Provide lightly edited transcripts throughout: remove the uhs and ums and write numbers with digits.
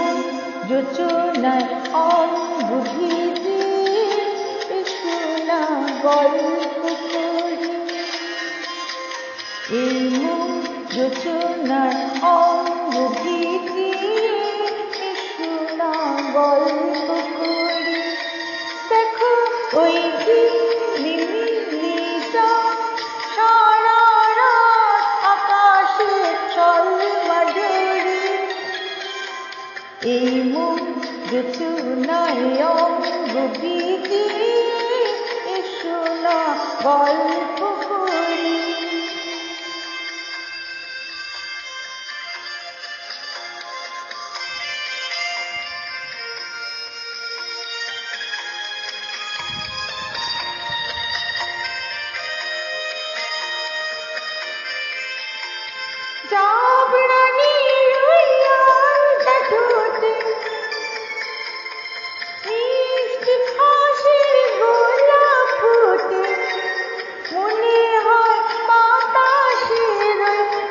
মন যোচনায় অঙ্গ ভিজে শোনা গল্প করি। এই মন যোচনায় অঙ্গ ভিজে শোনা গল্প করি। দেখো ওই ঝিলিমিলি চাঁদ সারা রাত আকাশে ঝলমলি। এই মন যোচনায় অঙ্গ ভিজে শোনা গল্প করি। জাবরানি উইয়ালটা ঠোঁটে মিষ্টি হাসির গোলাপ ফোটে। মনে হয় বাতাসের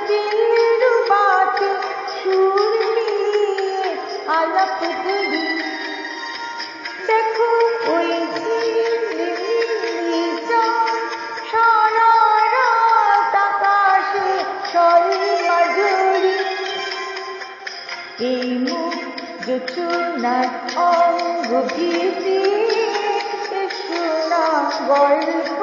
দিলরুবাতে সুর মিলিয়ে আলাপ করি। দেখো ওই ঝিলিমিলি চাঁদ সারা রাত আকাশে ঝলমলি। এই মন যোচনায় অঙ্গ ভিজে শোনা গল্প